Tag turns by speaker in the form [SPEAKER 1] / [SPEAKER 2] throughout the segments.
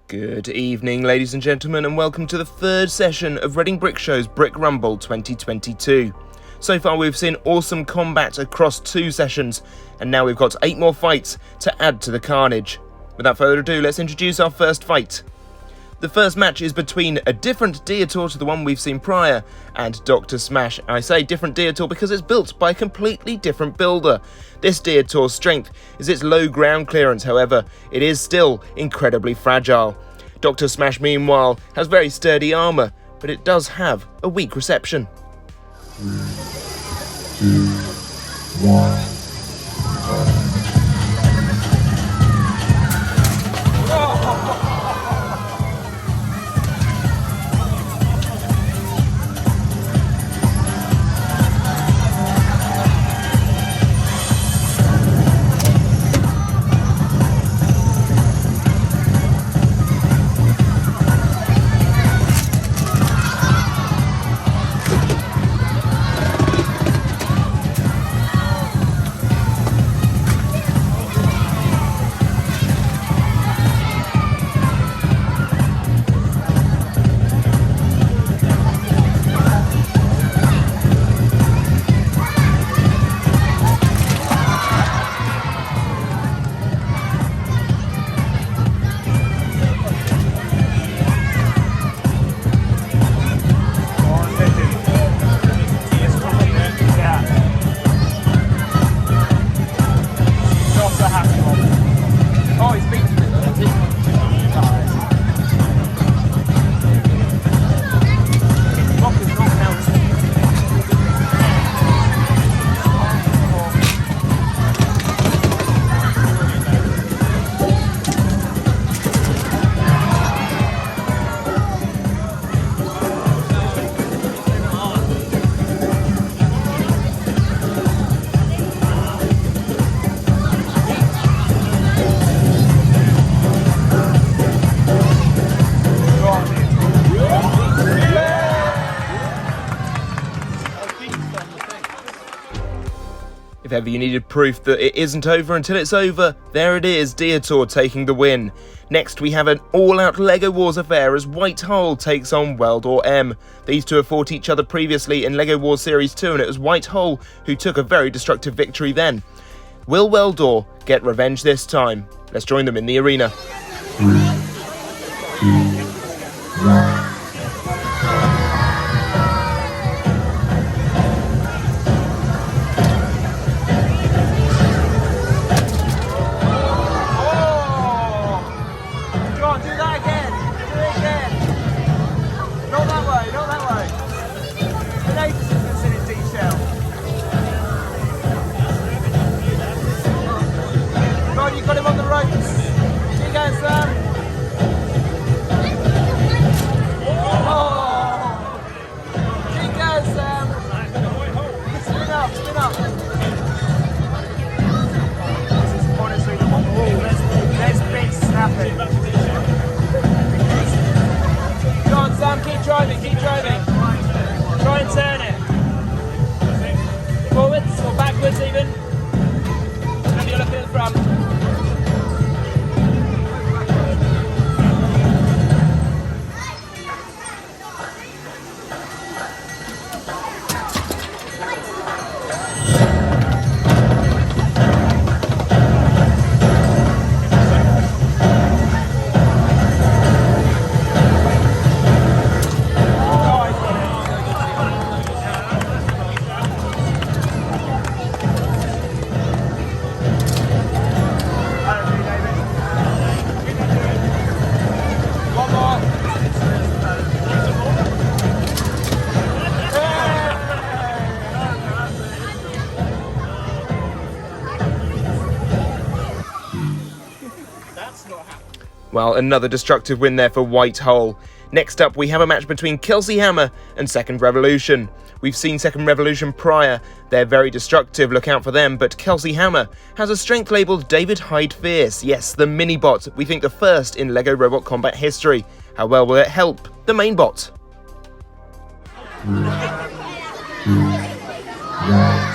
[SPEAKER 1] Good evening, ladies and gentlemen, and welcome to the third session of Reading Brick Show's Brick Rumble 2022. So far we've seen awesome combat across 2 sessions, and now we've got 8 more fights to add to the carnage. Without further ado, let's introduce our first fight. The first match is between a different Diatour to the one we've seen prior, and Dr Smash. I say different Diatour because it's built by a completely different builder. This Diatour's strength is its low ground clearance, however, it is still incredibly fragile. Dr Smash, meanwhile, has very sturdy armour, but it does have a weak reception.
[SPEAKER 2] 3, 2, 1.
[SPEAKER 1] If ever you needed proof that it isn't over until it's over, there it is, Diatour taking the win. Next we have an all-out LEGO Wars affair as Whitehole takes on Weld-Dor M. These two have fought each other previously in LEGO Wars Series 2, and it was Whitehole who took a very destructive victory then. Will Weld-Dor get revenge this time? Let's join them in the arena.
[SPEAKER 2] 3, 2, 1.
[SPEAKER 3] Keep driving. Try and turn it. Forwards or backwards even. And you're looking at the front.
[SPEAKER 1] Well, another destructive win there for Whitehole. Next up, we have a match between Kelsey Hammer and Second Revolution. We've seen Second Revolution prior. They're very destructive, look out for them, but Kelsey Hammer has a strength labelled David Hyde Fierce. Yes, the mini-bot, we think the first in LEGO Robot Combat history. How well will it help the main bot?
[SPEAKER 2] 3, 2, 1.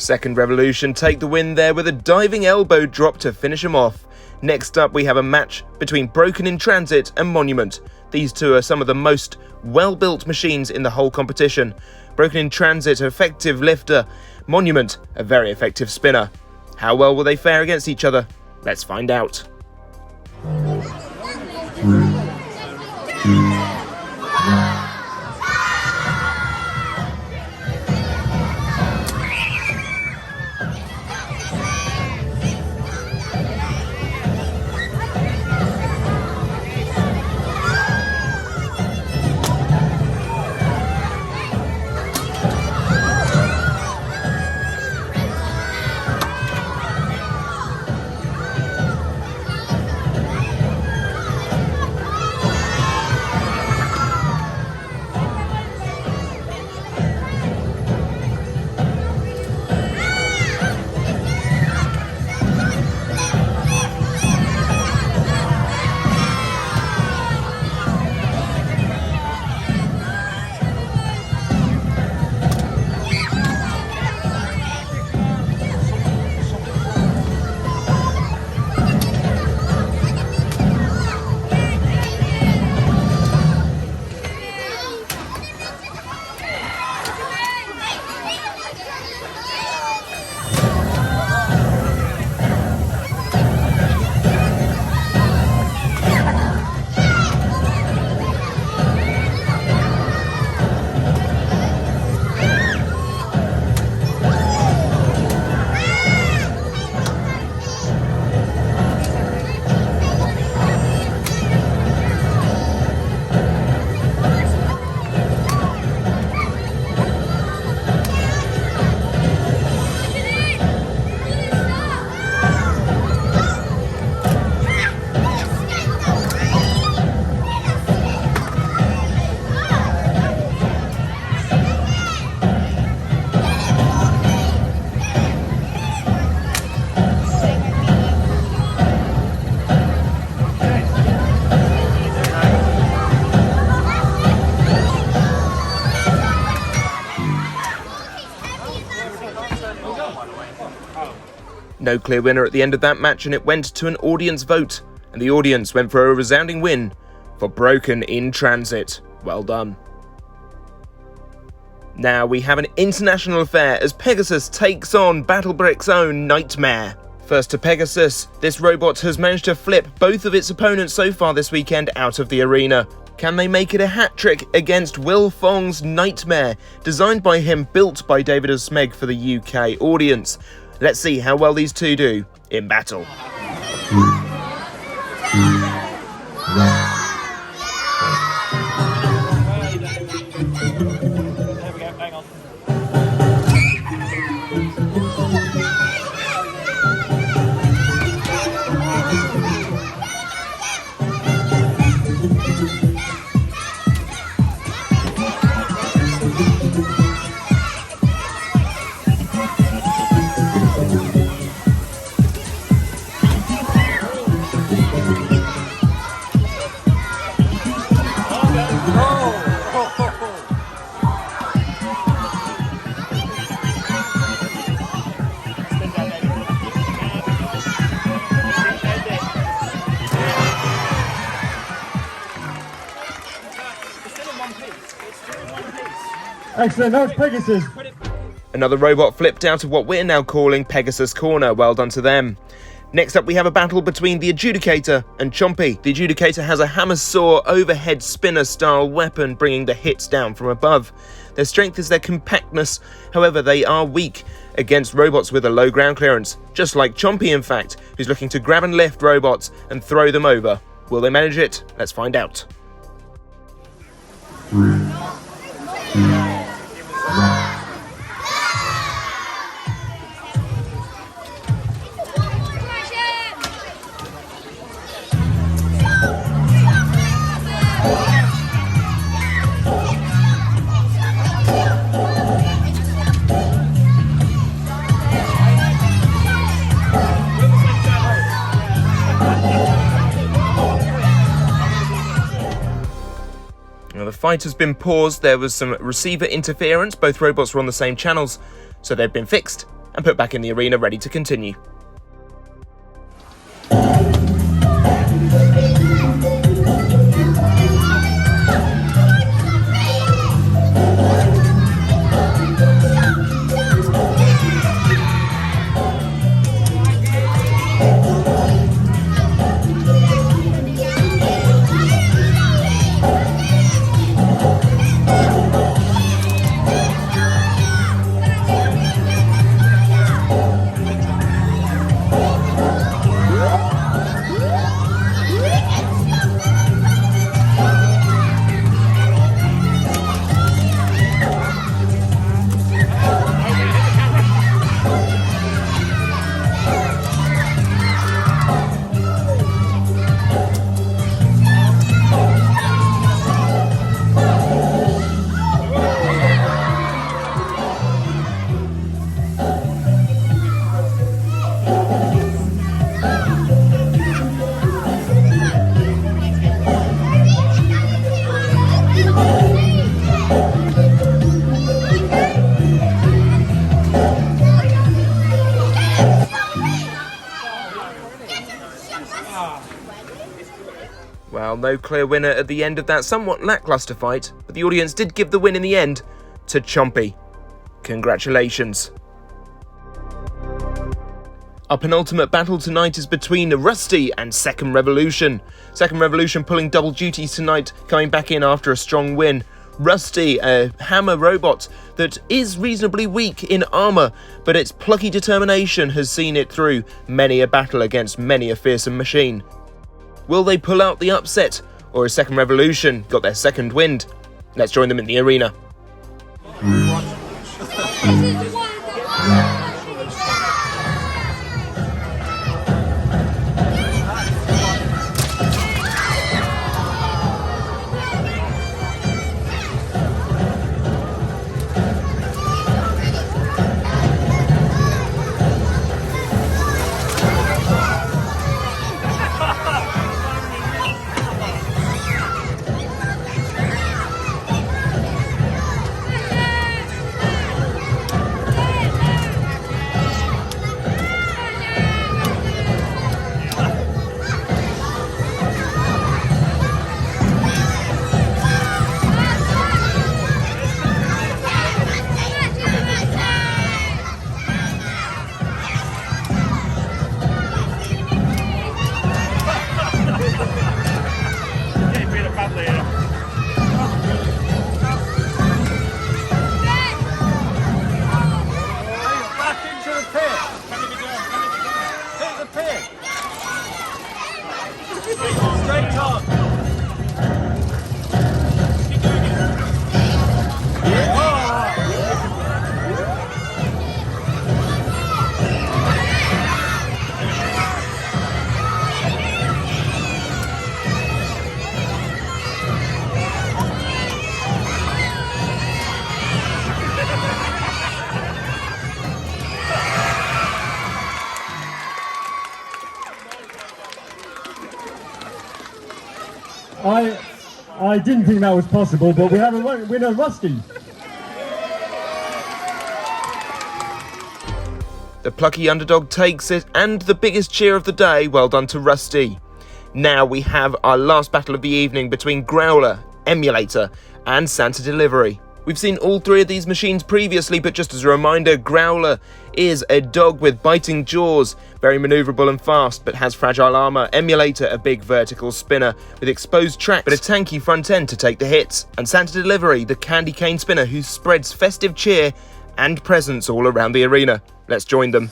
[SPEAKER 1] Second Revolution take the win there with a diving elbow drop to finish them off. Next up we have a match between Broken in Transit and Monument. These two are some of the most well-built machines in the whole competition. Broken in Transit, an effective lifter. Monument, a very effective spinner. How well will they fare against each other? Let's find out.
[SPEAKER 2] 3, 2, 1.
[SPEAKER 1] No clear winner at the end of that match, and it went to an audience vote, and the audience went for a resounding win for Broken in Transit. Well done. Now we have an international affair as Pegasus takes on Battlebrick's own Nightmare. First to Pegasus, this robot has managed to flip both of its opponents so far this weekend out of the arena. Can they make it a hat-trick against Will Fong's Nightmare, designed by him, built by David Osmeg for the UK audience? Let's see how well these two do in battle.
[SPEAKER 2] 3, 2, 1.
[SPEAKER 3] There we go, hang on.
[SPEAKER 4] Excellent, that was Pegasus.
[SPEAKER 1] Another robot flipped out of what we're now calling Pegasus Corner. Well done to them. Next up we have a battle between the Adjudicator and Chompy. The Adjudicator has a hammer saw overhead spinner style weapon, bringing the hits down from above. Their strength is their compactness, however they are weak against robots with a low ground clearance, just like Chompy in fact, who's looking to grab and lift robots and throw them over. Will they manage it? Let's find out.
[SPEAKER 2] 3, 2, 1.
[SPEAKER 1] Now the fight has been paused. There was some receiver interference. Both robots were on the same channels, so they've been fixed. and put back in the arena ready to continue. Well, no clear winner at the end of that somewhat lacklustre fight, but the audience did give the win in the end to Chompy. Congratulations. Our penultimate battle tonight is between Rusty and Second Revolution. Second Revolution pulling double duties tonight, coming back in after a strong win. Rusty, a hammer robot that is reasonably weak in armour, but its plucky determination has seen it through many a battle against many a fearsome machine. Will they pull out the upset, or has Second Revolution got their second wind? Let's join them in the arena.
[SPEAKER 4] I didn't think that was possible, but we have a winner, Rusty.
[SPEAKER 1] The plucky underdog takes it, and the biggest cheer of the day, well done to Rusty. Now we have our last battle of the evening between Growler, Emulator, and Santa Delivery. We've seen all three of these machines previously, but just as a reminder, Growler is a dog with biting jaws, very manoeuvrable and fast, but has fragile armour. Emulator, a big vertical spinner with exposed tracks, but a tanky front end to take the hits. And Santa Delivery, the candy cane spinner who spreads festive cheer and presents all around the arena. Let's join them.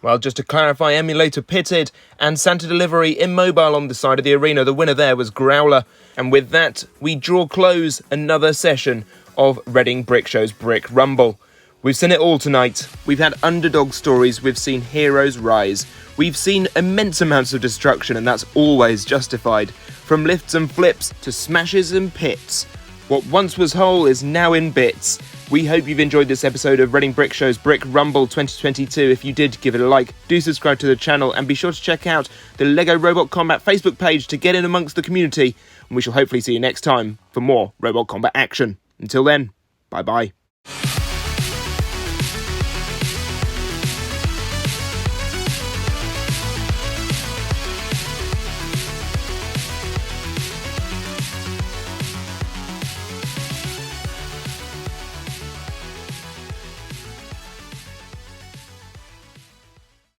[SPEAKER 1] Well, just to clarify, Emulator pitted and Santa Delivery immobile on the side of the arena. The winner there was Growler. And with that, we draw close another session of Reading Brick Show's Brick Rumble. We've seen it all tonight. We've had underdog stories, we've seen heroes rise. We've seen immense amounts of destruction, and that's always justified. From lifts and flips to smashes and pits. What once was whole is now in bits. We hope you've enjoyed this episode of Reading Brick Show's Brick Rumble 2022. If you did, give it a like, do subscribe to the channel, and be sure to check out the LEGO Robot Combat Facebook page to get in amongst the community. And we shall hopefully see you next time for more Robot Combat action. Until then, bye-bye.